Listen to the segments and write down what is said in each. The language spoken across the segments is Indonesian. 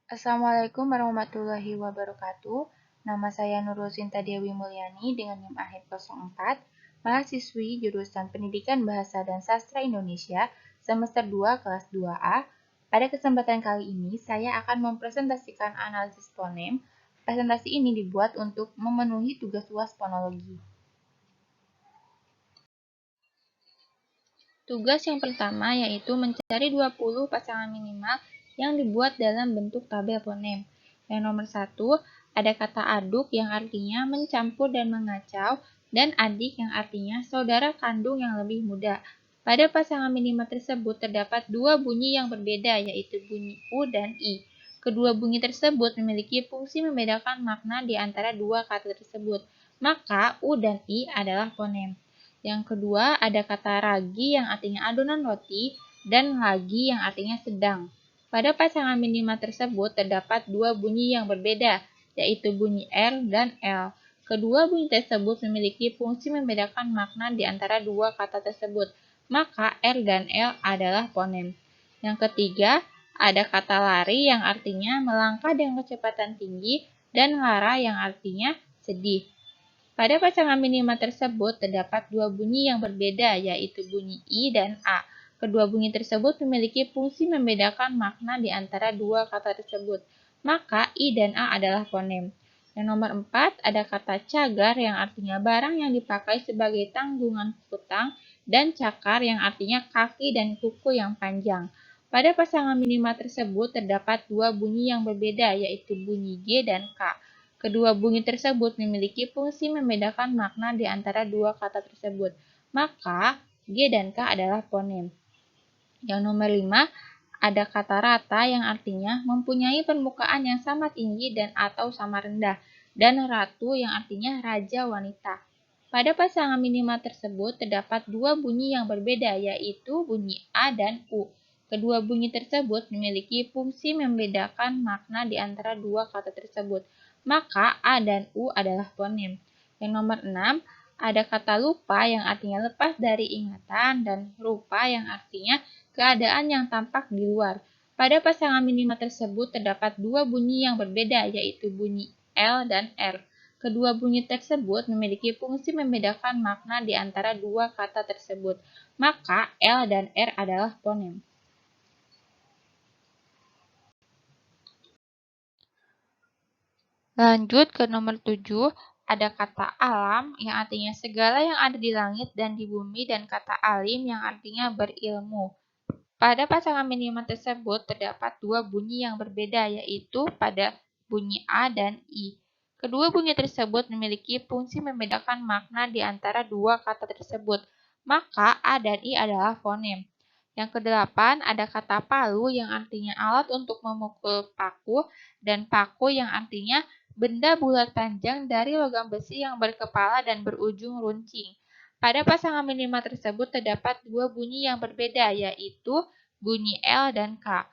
Assalamualaikum warahmatullahi wabarakatuh. Nama saya Nurul Sinta Dewi Mulyani dengan NIM akhir 04, mahasiswi jurusan Pendidikan Bahasa dan Sastra Indonesia semester 2 kelas 2A. Pada kesempatan kali ini, saya akan mempresentasikan analisis fonem. Presentasi ini dibuat untuk memenuhi tugas UAS fonologi. Tugas yang pertama yaitu mencari 20 pasangan minimal yang dibuat dalam bentuk tabel fonem. Yang nomor 1, ada kata aduk yang artinya mencampur dan mengacau, dan adik yang artinya saudara kandung yang lebih muda. Pada pasangan minimal tersebut terdapat dua bunyi yang berbeda, yaitu bunyi U dan I. Kedua bunyi tersebut memiliki fungsi membedakan makna di antara dua kata tersebut. Maka U dan I adalah fonem. Yang kedua, ada kata ragi yang artinya adonan roti dan lagi yang artinya sedang. Pada pasangan minimal tersebut terdapat dua bunyi yang berbeda, yaitu bunyi R dan L. Kedua bunyi tersebut memiliki fungsi membedakan makna di antara dua kata tersebut, maka R dan L adalah fonem. Yang ketiga, ada kata lari yang artinya melangkah dengan kecepatan tinggi dan lara yang artinya sedih. Pada pasangan minimal tersebut terdapat dua bunyi yang berbeda, yaitu bunyi I dan A. Kedua bunyi tersebut memiliki fungsi membedakan makna di antara dua kata tersebut, maka I dan A adalah fonem. Yang nomor 4, ada kata cagar yang artinya barang yang dipakai sebagai tanggungan hutang, dan cakar yang artinya kaki dan kuku yang panjang. Pada pasangan minimal tersebut terdapat dua bunyi yang berbeda, yaitu bunyi G dan K. Kedua bunyi tersebut memiliki fungsi membedakan makna di antara dua kata tersebut, maka G dan K adalah fonem. Yang nomor 5, ada kata rata yang artinya mempunyai permukaan yang sama tinggi dan atau sama rendah, dan ratu yang artinya raja wanita. Pada pasangan minimal tersebut terdapat dua bunyi yang berbeda, yaitu bunyi A dan U. Kedua bunyi tersebut memiliki fungsi membedakan makna di antara dua kata tersebut, maka A dan U adalah fonem. Yang nomor 6, ada kata lupa yang artinya lepas dari ingatan dan rupa yang artinya keadaan yang tampak di luar. Pada pasangan minimal tersebut terdapat dua bunyi yang berbeda, yaitu bunyi L dan R. Kedua bunyi tersebut memiliki fungsi membedakan makna di antara dua kata tersebut, maka L dan R adalah fonem. Lanjut ke nomor 7, ada kata alam yang artinya segala yang ada di langit dan di bumi, dan kata alim yang artinya berilmu. Pada pasangan minimal tersebut terdapat dua bunyi yang berbeda, yaitu pada bunyi A dan I. Kedua bunyi tersebut memiliki fungsi membedakan makna di antara dua kata tersebut, maka A dan I adalah fonem. Yang kedelapan, ada kata palu yang artinya alat untuk memukul paku, dan paku yang artinya benda bulat panjang dari logam besi yang berkepala dan berujung runcing. Pada pasangan minimal tersebut terdapat dua bunyi yang berbeda, yaitu bunyi L dan K.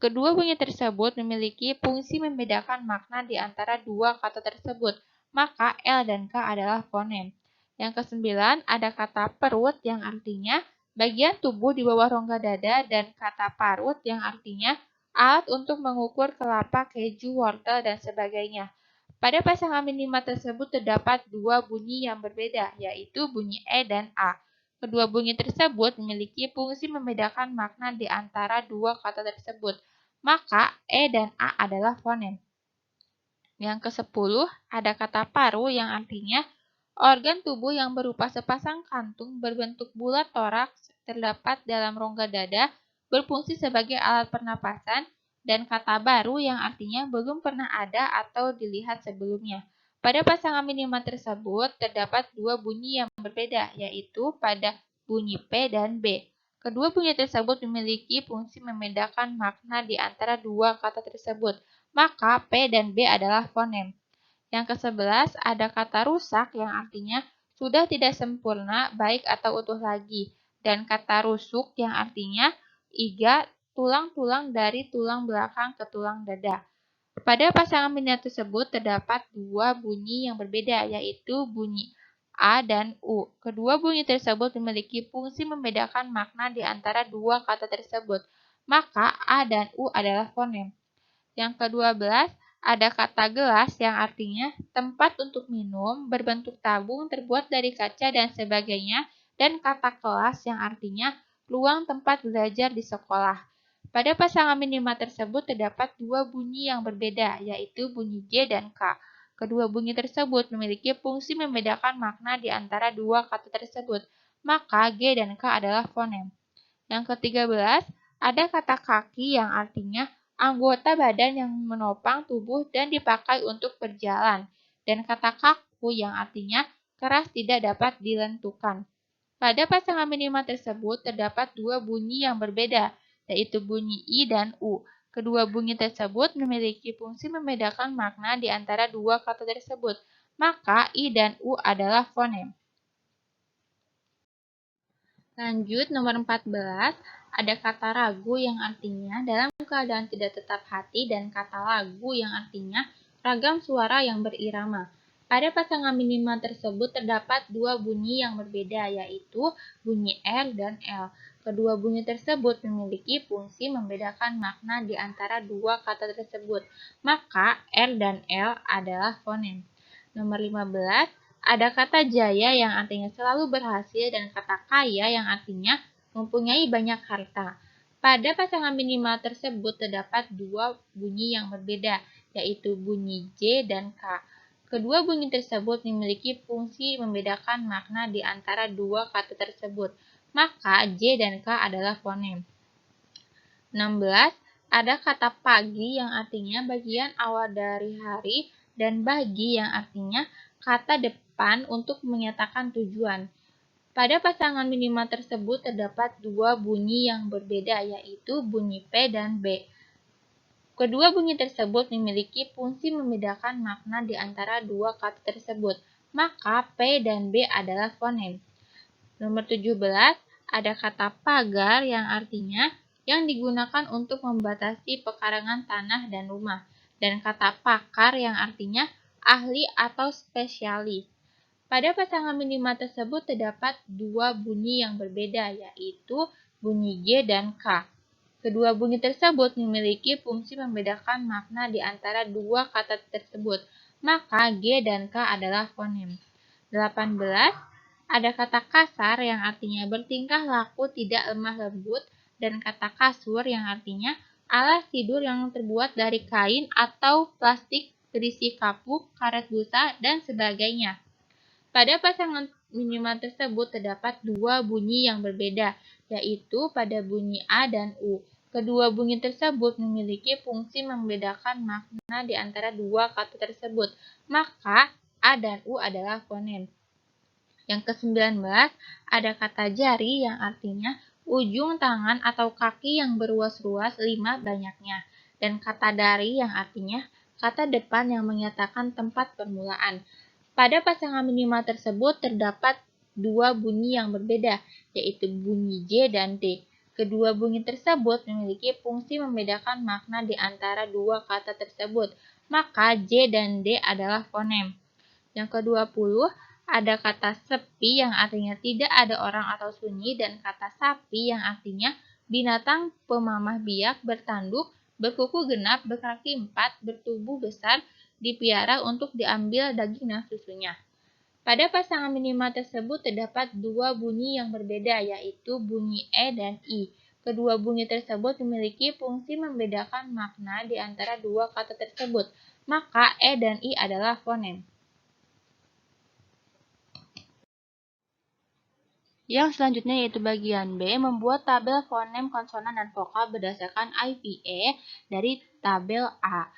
Kedua bunyi tersebut memiliki fungsi membedakan makna di antara dua kata tersebut, maka L dan K adalah fonem. Yang kesembilan, ada kata perut yang artinya bagian tubuh di bawah rongga dada, dan kata parut yang artinya alat untuk mengukur kelapa, keju, wortel, dan sebagainya. Pada pasangan minimal tersebut terdapat dua bunyi yang berbeda, yaitu bunyi E dan A. Kedua bunyi tersebut memiliki fungsi membedakan makna di antara dua kata tersebut, maka E dan A adalah fonem. Yang ke-10, ada kata paru yang artinya organ tubuh yang berupa sepasang kantung berbentuk bulat toraks terdapat dalam rongga dada, berfungsi sebagai alat pernapasan, dan kata baru yang artinya belum pernah ada atau dilihat sebelumnya. Pada pasangan minimal tersebut terdapat dua bunyi yang berbeda, yaitu pada bunyi P dan B. Kedua bunyi tersebut memiliki fungsi membedakan makna di antara dua kata tersebut, maka P dan B adalah fonem. Yang ke-11, ada kata rusak yang artinya sudah tidak sempurna, baik atau utuh lagi, dan kata rusuk yang artinya iga tulang-tulang dari tulang belakang ke tulang dada. Pada pasangan benda tersebut terdapat dua bunyi yang berbeda, yaitu bunyi A dan U. Kedua bunyi tersebut memiliki fungsi membedakan makna di antara dua kata tersebut, maka A dan U adalah fonem. Yang ke-12, ada kata gelas yang artinya tempat untuk minum, berbentuk tabung terbuat dari kaca dan sebagainya, dan kata kelas yang artinya ruang tempat belajar di sekolah. Pada pasangan minimal tersebut terdapat dua bunyi yang berbeda, yaitu bunyi J dan K. Kedua bunyi tersebut memiliki fungsi membedakan makna di antara dua kata tersebut, maka G dan K adalah fonem. Yang ke-13, ada kata kaki yang artinya anggota badan yang menopang tubuh dan dipakai untuk berjalan, dan kata kaku yang artinya keras tidak dapat dilentukan. Pada pasangan minimal tersebut terdapat dua bunyi yang berbeda, yaitu bunyi I dan U. Kedua bunyi tersebut memiliki fungsi membedakan makna di antara dua kata tersebut, maka I dan U adalah fonem. Lanjut, nomor 14, ada kata ragu yang artinya dalam keadaan tidak tetap hati dan kata lagu yang artinya ragam suara yang berirama. Pada pasangan minimal tersebut terdapat dua bunyi yang berbeda, yaitu bunyi R dan L. Kedua bunyi tersebut memiliki fungsi membedakan makna di antara dua kata tersebut, maka R dan L adalah fonem. Nomor 15, ada kata jaya yang artinya selalu berhasil dan kata kaya yang artinya mempunyai banyak harta. Pada pasangan minimal tersebut terdapat dua bunyi yang berbeda, yaitu bunyi J dan K. Kedua bunyi tersebut memiliki fungsi membedakan makna di antara dua kata tersebut, maka J dan K adalah fonem. 16. Ada kata pagi yang artinya bagian awal dari hari dan bagi yang artinya kata depan untuk menyatakan tujuan. Pada pasangan minimal tersebut terdapat dua bunyi yang berbeda, yaitu bunyi P dan B. Kedua bunyi tersebut memiliki fungsi membedakan makna di antara dua kata tersebut, maka P dan B adalah fonem. Nomor 17, ada kata pagar yang artinya yang digunakan untuk membatasi pekarangan tanah dan rumah, dan kata pakar yang artinya ahli atau spesialis. Pada pasangan minimal tersebut terdapat dua bunyi yang berbeda, yaitu bunyi G dan K. Kedua bunyi tersebut memiliki fungsi membedakan makna di antara dua kata tersebut, maka G dan K adalah fonem. 18. Ada kata kasar yang artinya bertingkah laku tidak lemah lembut, dan kata kasur yang artinya alas tidur yang terbuat dari kain atau plastik berisi kapuk, karet busa, dan sebagainya. Pada pasangan minimal tersebut terdapat dua bunyi yang berbeda, yaitu pada bunyi A dan U. Kedua bunyi tersebut memiliki fungsi membedakan makna di antara dua kata tersebut, maka A dan U adalah fonem. Yang ke-19, ada kata jari yang artinya ujung tangan atau kaki yang beruas-ruas 5 banyaknya, dan kata dari yang artinya kata depan yang menyatakan tempat permulaan. Pada pasangan minimal tersebut terdapat dua bunyi yang berbeda, yaitu bunyi J dan D. Kedua bunyi tersebut memiliki fungsi membedakan makna di antara dua kata tersebut, maka J dan D adalah fonem. Yang ke-20, ada kata sepi yang artinya tidak ada orang atau sunyi, dan kata sapi yang artinya binatang pemamah biak, bertanduk, berkuku genap, berkaki 4, bertubuh besar, dipiara untuk diambil daging dan susunya. Pada pasangan minimal tersebut terdapat dua bunyi yang berbeda, yaitu bunyi E dan I. Kedua bunyi tersebut memiliki fungsi membedakan makna di antara dua kata tersebut, maka E dan I adalah fonem. Yang selanjutnya yaitu bagian B, membuat tabel fonem, konsonan, dan vokal berdasarkan IPA dari tabel A.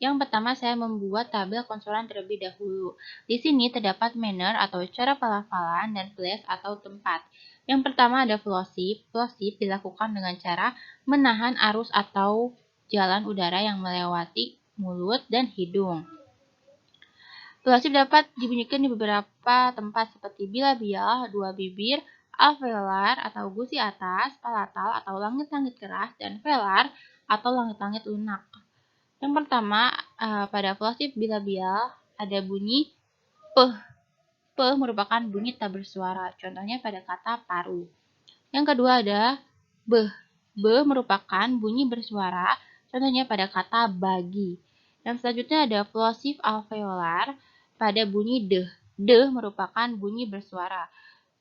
Yang pertama, saya membuat tabel konsonan terlebih dahulu. Di sini terdapat manner atau cara pelafalan dan place atau tempat. Yang pertama ada flowship. Flowship dilakukan dengan cara menahan arus atau jalan udara yang melewati mulut dan hidung. Flowship dapat dibunyikan di beberapa tempat seperti bilabial, dua bibir, alveolar atau gusi atas, palatal atau langit-langit keras, dan velar atau langit-langit lunak. Yang pertama, pada flowship bilabial ada bunyi p. P merupakan bunyi tak bersuara, contohnya pada kata paru. Yang kedua ada b. B merupakan bunyi bersuara, Contohnya pada kata bagi. Dan selanjutnya ada plosive alveolar pada bunyi deh. Deh merupakan bunyi bersuara.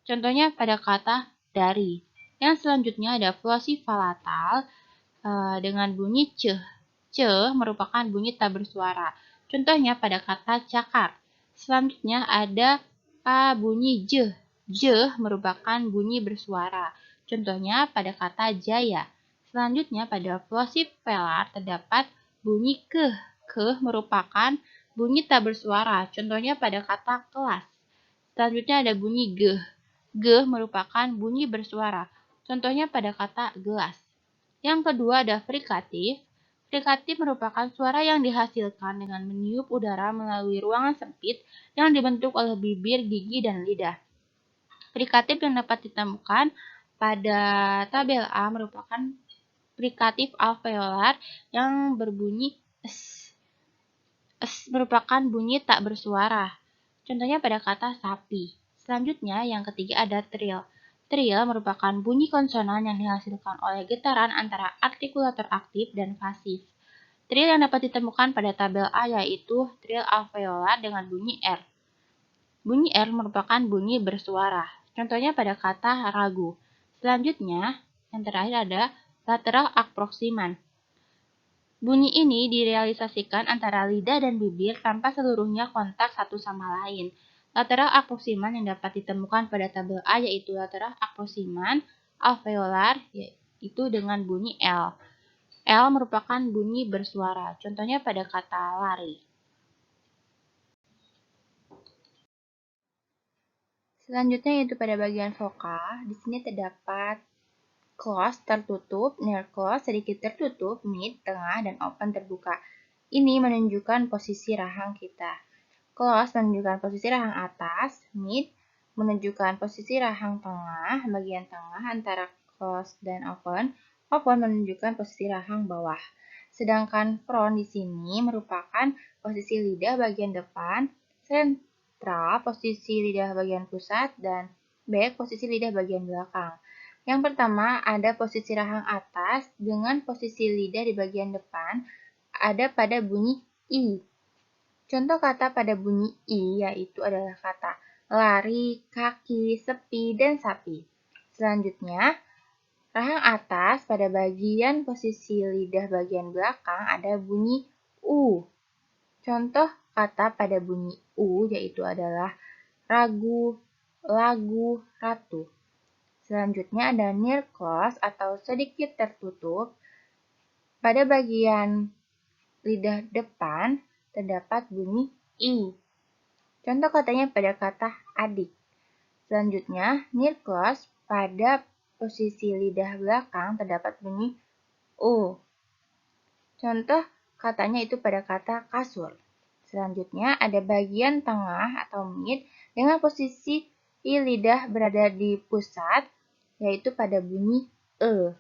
Contohnya pada kata dari. Yang selanjutnya ada plosive palatal dengan bunyi ceh. Ceh merupakan bunyi tak bersuara. Contohnya pada kata cakar. Selanjutnya ada bunyi jeh. Jeh merupakan bunyi bersuara. Contohnya pada kata jaya. Selanjutnya pada plosive velar terdapat bunyi keh. Keh merupakan bunyi tak bersuara. Contohnya pada kata kelas. Selanjutnya ada bunyi geh. Geh merupakan bunyi bersuara. Contohnya pada kata gelas. Yang kedua ada frikatif. Frikatif merupakan suara yang dihasilkan dengan meniup udara melalui ruangan sempit yang dibentuk oleh bibir, gigi, dan lidah. Frikatif yang dapat ditemukan pada tabel A merupakan frikatif alveolar yang berbunyi s. S merupakan bunyi tak bersuara. Contohnya pada kata sapi. Selanjutnya yang ketiga ada tril. Tril merupakan bunyi konsonan yang dihasilkan oleh getaran antara artikulator aktif dan pasif. Tril yang dapat ditemukan pada tabel A yaitu tril alveolar dengan bunyi R. Bunyi R merupakan bunyi bersuara. Contohnya pada kata ragu. Selanjutnya, yang terakhir ada lateral aproksiman. Bunyi ini direalisasikan antara lidah dan bibir tanpa seluruhnya kontak satu sama lain. Lateral aproksiman yang dapat ditemukan pada tabel A yaitu lateral aproksiman alveolar yaitu dengan bunyi L. L merupakan bunyi bersuara. Contohnya pada kata lari. Selanjutnya yaitu pada bagian vokal. Di sini terdapat close tertutup, near close sedikit tertutup, mid tengah, dan open terbuka. Ini menunjukkan posisi rahang kita. Close menunjukkan posisi rahang atas, mid menunjukkan posisi rahang tengah, bagian tengah antara close dan open. Open menunjukkan posisi rahang bawah. Sedangkan front di sini merupakan posisi lidah bagian depan, sentral posisi lidah bagian pusat, dan back posisi lidah bagian belakang. Yang pertama ada posisi rahang atas dengan posisi lidah di bagian depan ada pada bunyi I. Contoh kata pada bunyi I yaitu adalah kata lari, kaki, sepi, dan sapi. Selanjutnya, rahang atas pada bagian posisi lidah bagian belakang ada bunyi U. Contoh kata pada bunyi U yaitu adalah ragu, lagu, ratu. Selanjutnya ada near close atau sedikit tertutup. Pada bagian lidah depan terdapat bunyi I. Contoh katanya pada kata adik. Selanjutnya, near close pada posisi lidah belakang terdapat bunyi U. Contoh katanya itu pada kata kasur. Selanjutnya ada bagian tengah atau mid dengan posisi lidah berada di pusat yaitu pada bunyi E.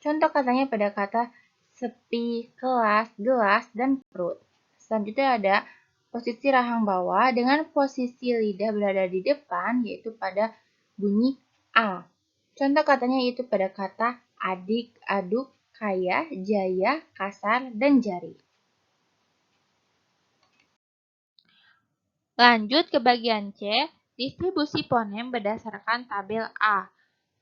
Contoh katanya pada kata sepi, kelas, gelas, dan perut. Selanjutnya ada posisi rahang bawah dengan posisi lidah berada di depan yaitu pada bunyi A. Contoh katanya itu pada kata adik, aduk, kaya, jaya, kasar, dan jari. Lanjut ke bagian C, distribusi fonem berdasarkan tabel A.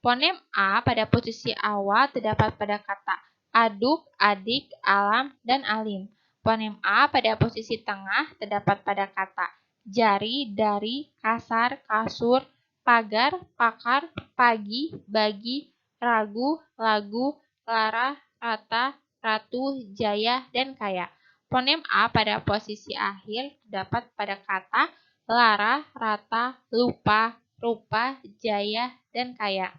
Fonem A pada posisi awal terdapat pada kata aduk, adik, alam, dan alim. Fonem A pada posisi tengah terdapat pada kata jari, dari, kasar, kasur, pagar, pakar, pagi, bagi, ragu, lagu, lara, rata, ratu, jaya, dan kaya. Fonem A pada posisi akhir terdapat pada kata lara, rata, lupa, rupa, jaya, dan kaya.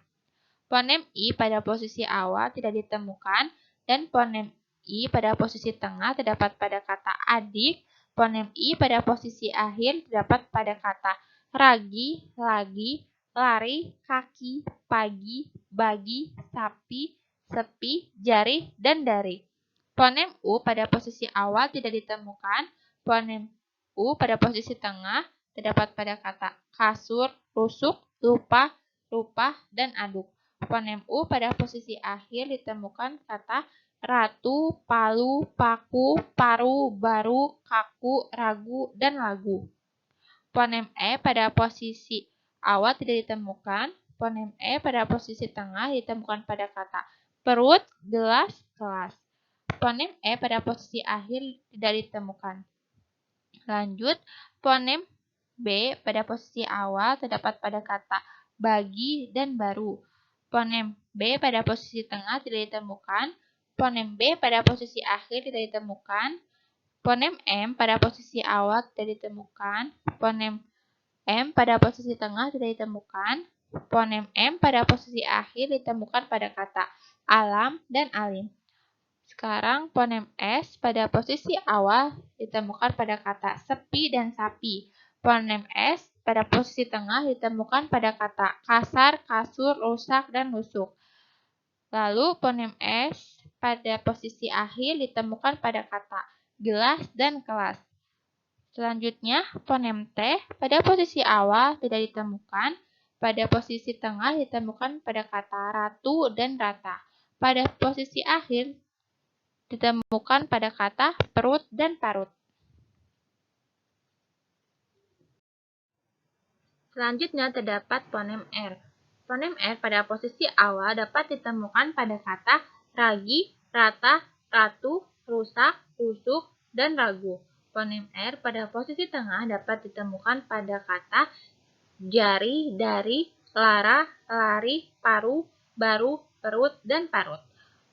Fonem I pada posisi awal tidak ditemukan dan fonem I pada posisi tengah terdapat pada kata adik. Fonem I pada posisi akhir terdapat pada kata ragi, lagi, lari, kaki, pagi, bagi, sapi, sepi, jari, dan dari. Fonem U pada posisi awal tidak ditemukan. Fonem U pada posisi tengah terdapat pada kata kasur, rusuk, lupa, rupa, dan aduk. Fonem U pada posisi akhir ditemukan kata ratu, palu, paku, paru, baru, kaku, ragu, dan lagu. Fonem E pada posisi awal tidak ditemukan. Fonem E pada posisi tengah ditemukan pada kata perut, gelas, kelas. Fonem E pada posisi akhir tidak ditemukan. Lanjut, fonem B pada posisi awal terdapat pada kata bagi dan baru. Fonem B pada posisi tengah tidak ditemukan. Fonem B pada posisi akhir tidak ditemukan. Fonem M pada posisi awal tidak ditemukan. Fonem M pada posisi tengah tidak ditemukan. Fonem M pada posisi akhir ditemukan pada kata alam dan alim. Sekarang fonem S pada posisi awal ditemukan pada kata sepi dan sapi. Fonem S pada posisi tengah ditemukan pada kata kasar, kasur, rusak, dan rusuk. Lalu fonem S pada posisi akhir ditemukan pada kata gelas dan kelas. Selanjutnya, fonem T pada posisi awal tidak ditemukan, pada posisi tengah ditemukan pada kata ratu dan rata. Pada posisi akhir ditemukan pada kata perut dan parut. Selanjutnya terdapat fonem R. Fonem R pada posisi awal dapat ditemukan pada kata ragi, rata, ratu, rusak, rusuk, dan ragu. Fonem R pada posisi tengah dapat ditemukan pada kata jari, dari, lara, lari, paru, baru, perut, dan parut.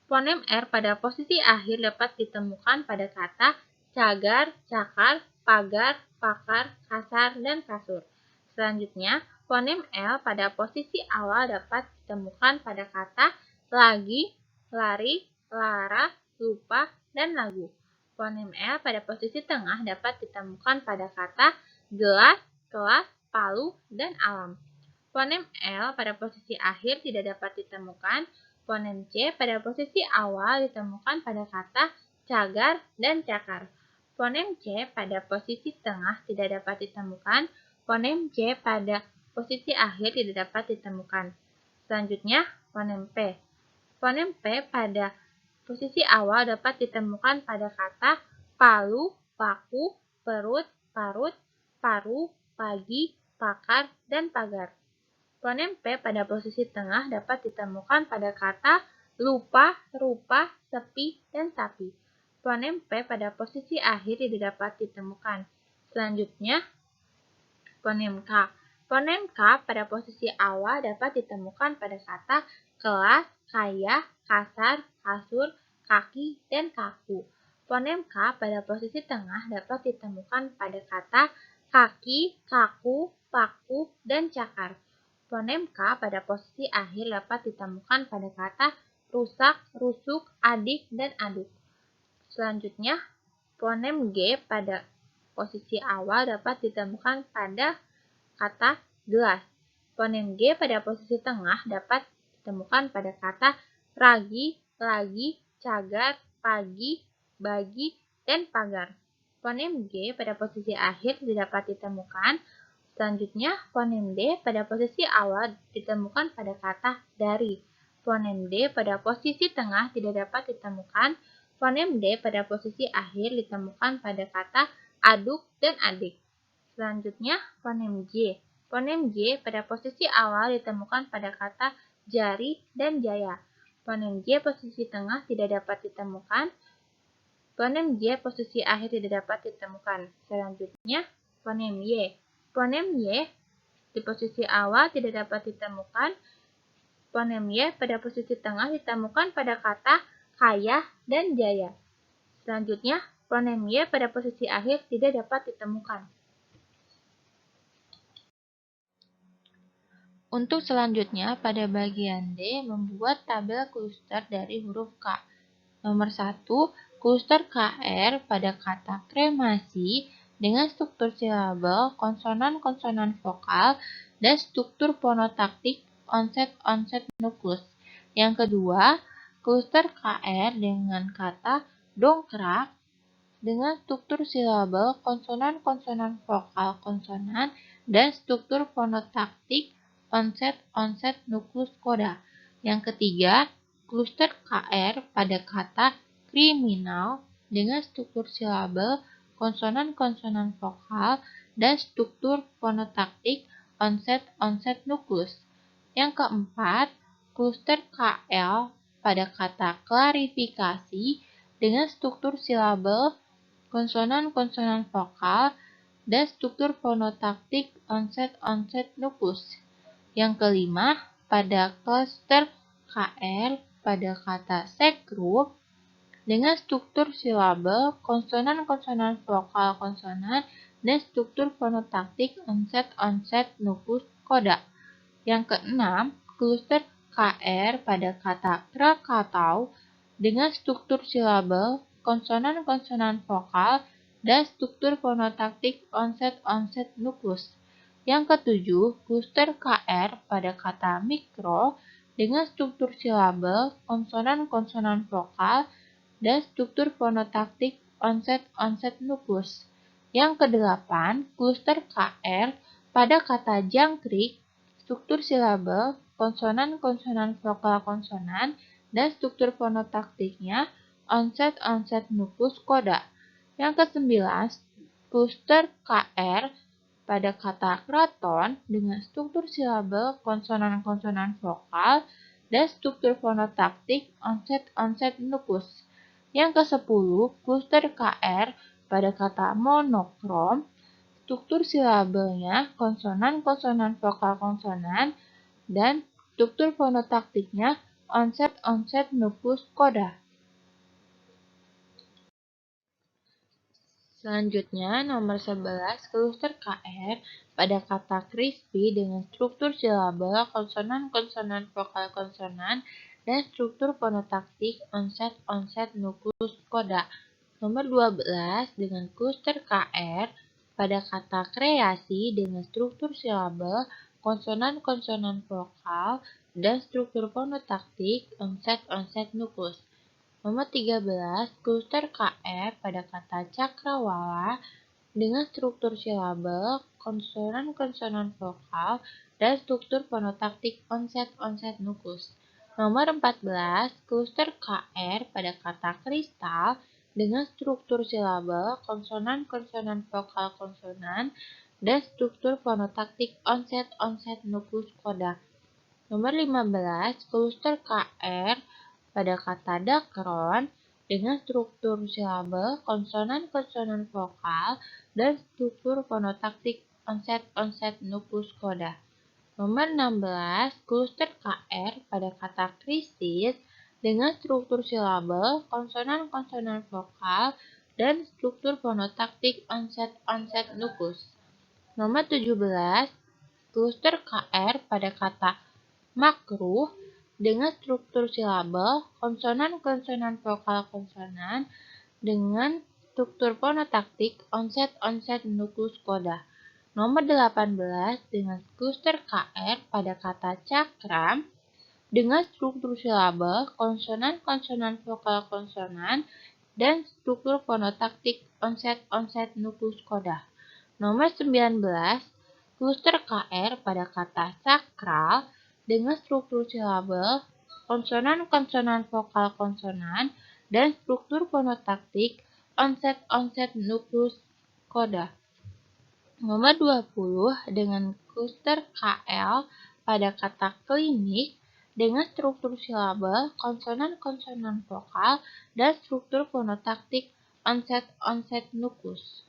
Fonem R pada posisi akhir dapat ditemukan pada kata cagar, cakar, pagar, pakar, kasar, dan kasur. Selanjutnya, fonem L pada posisi awal dapat ditemukan pada kata lagi, lari, lara, lupa, dan lagu. Fonem L pada posisi tengah dapat ditemukan pada kata gelas, kelas, palu, dan alam. Fonem L pada posisi akhir tidak dapat ditemukan. Fonem C pada posisi awal ditemukan pada kata cagar dan cakar. Fonem C pada posisi tengah tidak dapat ditemukan. Fonem C pada posisi akhir tidak dapat ditemukan. Selanjutnya, fonem P. Fonem P pada posisi awal dapat ditemukan pada kata palu, paku, perut, parut, paru, pagi, pakar, dan pagar. Fonem P pada posisi tengah dapat ditemukan pada kata lupa, rupa, sepi, dan sapi. Fonem P pada posisi akhir tidak dapat ditemukan. Selanjutnya, fonem K. Fonem K pada posisi awal dapat ditemukan pada kata kelas, kaya, kasar, kasur, kaki, dan kaku. Fonem K pada posisi tengah dapat ditemukan pada kata kaki, kaku, paku, dan cakar. Fonem K pada posisi akhir dapat ditemukan pada kata rusak, rusuk, adik, dan aduk. Selanjutnya, fonem G pada posisi awal dapat ditemukan pada kata gelas. Fonem G pada posisi tengah dapat ditemukan pada kata ragi, lagi, cagar, pagi, bagi, dan pagar. Fonem G pada posisi akhir tidak dapat ditemukan. Selanjutnya, fonem D pada posisi awal ditemukan pada kata dari. Fonem D pada posisi tengah tidak dapat ditemukan. Fonem D pada posisi akhir ditemukan pada kata aduk dan adik. Selanjutnya, fonem J. Fonem J pada posisi awal ditemukan pada kata jari dan jaya. Fonem J posisi tengah tidak dapat ditemukan. Fonem J posisi akhir tidak dapat ditemukan. Selanjutnya, fonem Y. Fonem Y di posisi awal tidak dapat ditemukan. Fonem Y pada posisi tengah ditemukan pada kata kaya dan jaya. Selanjutnya, fonem Y pada posisi akhir tidak dapat ditemukan. Untuk selanjutnya, pada bagian D, membuat tabel kluster dari huruf K. Nomor 1, kluster KR pada kata kremasi dengan struktur silabel, konsonan-konsonan vokal, dan struktur fonotaktik onset-onset nuklus. Yang kedua, kluster KR dengan kata dongkrak dengan struktur silabel, konsonan-konsonan vokal konsonan, dan struktur fonotaktik onset-onset nuklus koda. Yang ketiga, Kluster KR pada kata kriminal dengan struktur silabel, konsonan-konsonan vokal, dan struktur fonotaktik onset-onset nuklus. Yang keempat, kluster KL pada kata klarifikasi dengan struktur silabel, konsonan-konsonan vokal, dan struktur fonotaktik onset-onset nuklus. Yang kelima, pada kluster KR pada kata sekrup dengan struktur silabel, konsonan-konsonan vokal konsonan, dan struktur fonotaktik onset-onset nuklus koda. Yang keenam, kluster KR pada kata Krakatau dengan struktur silabel, konsonan-konsonan vokal, dan struktur fonotaktik onset-onset nuklus. Yang ketujuh, kluster KR pada kata mikro dengan struktur silabel, konsonan-konsonan vokal, dan struktur fonotaktik onset-onset nuklus. Yang kedelapan, kluster KR pada kata jangkrik, struktur silabel, konsonan-konsonan vokal konsonan, dan struktur fonotaktiknya onset-onset nuklus koda. Yang kesembilan, kluster KR pada kata kraton dengan struktur silabel, konsonan-konsonan vokal, dan struktur fonotaktik onset-onset nuklus. Yang kesepuluh, kluster KR pada kata monokrom, struktur silabelnya konsonan-konsonan vokal konsonan, dan struktur fonotaktiknya onset-onset nuklus koda. Selanjutnya, nomor 11, kluster KR pada kata crispy dengan struktur silabel, konsonan-konsonan vokal konsonan, dan struktur fonotaktik onset-onset nuklus koda. Nomor 12, dengan kluster KR pada kata kreasi dengan struktur silabel, konsonan-konsonan vokal, dan struktur fonotaktik onset-onset nuklus. Nomor 13, kluster KR pada kata cakrawala dengan struktur silabel, konsonan-konsonan vokal, dan struktur fonotaktik onset-onset nuklus. Nomor 14, kluster KR pada kata kristal dengan struktur silabel, konsonan-konsonan vokal konsonan, dan struktur fonotaktik onset-onset nuklus koda. Nomor 15, kluster KR pada kata dakron dengan struktur silabel, konsonan-konsonan vokal, dan struktur fonotaktik onset-onset nuklus koda. Nomor 16, kluster KR pada kata krisis dengan struktur silabel, konsonan-konsonan vokal, dan struktur fonotaktik onset-onset nuklus. Nomor 17, kluster KR pada kata makruh dengan struktur silabel, konsonan-konsonan vokal konsonan, dengan struktur fonotaktik onset-onset nuklus koda. Nomor 18, dengan kluster KR pada kata cakram dengan struktur silabel, konsonan-konsonan vokal konsonan, dan struktur fonotaktik onset-onset nuklus koda. Nomor 19, kluster KR pada kata sakral dengan struktur silabel, konsonan-konsonan vokal konsonan, dan struktur fonotaktik onset-onset nuklus koda. Nomor 20, dengan kluster KL pada kata klinik dengan struktur silabel, konsonan-konsonan vokal, dan struktur fonotaktik onset-onset nuklus.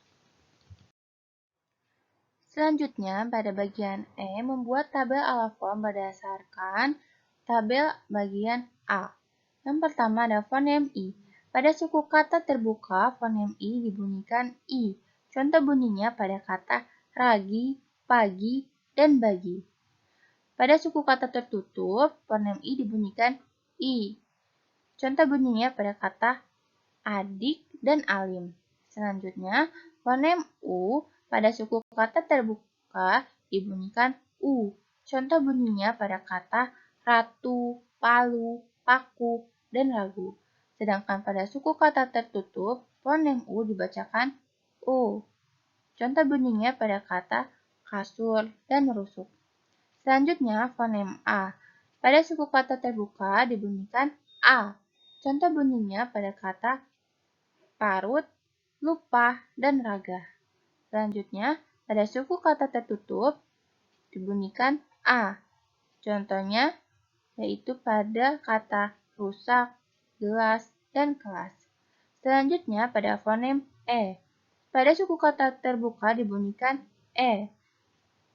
Selanjutnya, pada bagian E, membuat tabel alafon berdasarkan tabel bagian A. Yang pertama ada fonem I. Pada suku kata terbuka, fonem I dibunyikan I. Contoh bunyinya pada kata ragi, pagi, dan bagi. Pada suku kata tertutup, fonem I dibunyikan I. Contoh bunyinya pada kata adik dan alim. Selanjutnya, fonem U pada suku kata terbuka dibunyikan U. Contoh bunyinya pada kata ratu, palu, paku, dan ragu. Sedangkan pada suku kata tertutup, fonem U dibacakan U. Contoh bunyinya pada kata kasur dan rusuk. Selanjutnya, fonem A. Pada suku kata terbuka dibunyikan A. Contoh bunyinya pada kata parut, lupa, dan raga. Selanjutnya, pada suku kata tertutup dibunyikan A. Contohnya yaitu pada kata rusak, gelas, dan kelas. Selanjutnya, pada fonem E. Pada suku kata terbuka dibunyikan E.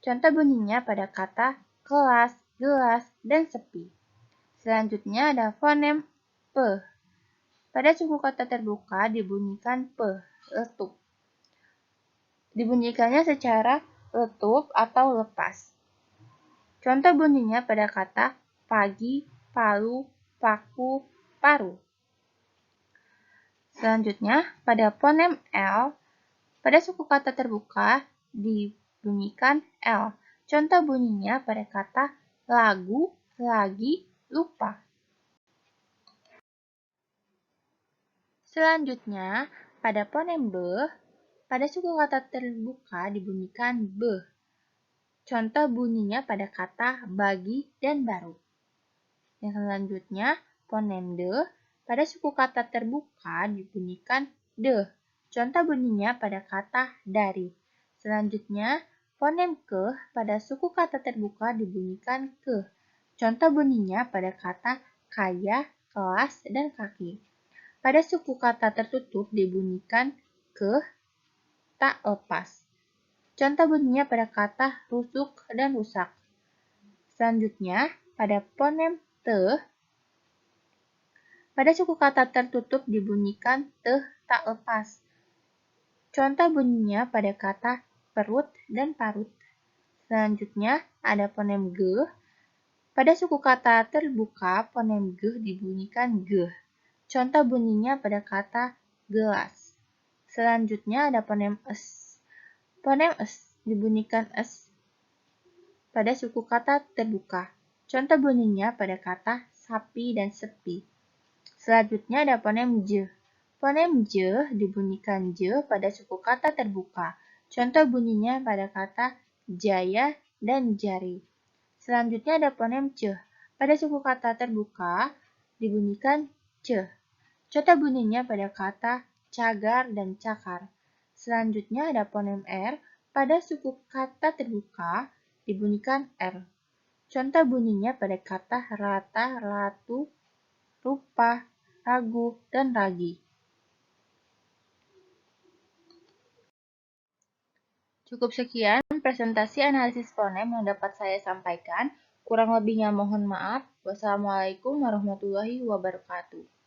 Contoh bunyinya pada kata kelas, gelas, dan sepi. Selanjutnya ada fonem P. Pada suku kata terbuka dibunyikan P, letup. Dibunyikannya secara letup atau lepas. Contoh bunyinya pada kata pagi, palu, paku, paru. Selanjutnya, pada fonem L, pada suku kata terbuka dibunyikan L. Contoh bunyinya pada kata lagu, lagi, lupa. Selanjutnya, pada fonem B, pada suku kata terbuka dibunyikan B. Contoh bunyinya pada kata bagi dan baru. Yang selanjutnya, fonem D, pada suku kata terbuka dibunyikan D. Contoh bunyinya pada kata dari. Selanjutnya, fonem ke pada suku kata terbuka dibunyikan ke. Contoh bunyinya pada kata kaya, kelas, dan kaki. Pada suku kata tertutup dibunyikan ke, tak lepas. Contoh bunyinya pada kata rusuk dan rusak. Selanjutnya, pada fonem T, pada suku kata tertutup dibunyikan te, tak lepas. Contoh bunyinya pada kata perut dan parut. Selanjutnya, ada fonem G. Pada suku kata terbuka, fonem G dibunyikan G. Contoh bunyinya pada kata gelas. Selanjutnya, ada fonem S. Fonem S dibunyikan S pada suku kata terbuka. Contoh bunyinya pada kata sapi dan sepi. Selanjutnya ada fonem J. Fonem J dibunyikan J pada suku kata terbuka. Contoh bunyinya pada kata jaya dan jari. Selanjutnya ada fonem C. Pada suku kata terbuka dibunyikan C. Contoh bunyinya pada kata cagar dan cakar. Selanjutnya ada fonem R. Pada suku kata terbuka dibunyikan R. Contoh bunyinya pada kata rata, ratu, rupa, ragu, dan ragi. Cukup sekian presentasi analisis fonem yang dapat saya sampaikan. Kurang lebihnya mohon maaf. Wassalamualaikum warahmatullahi wabarakatuh.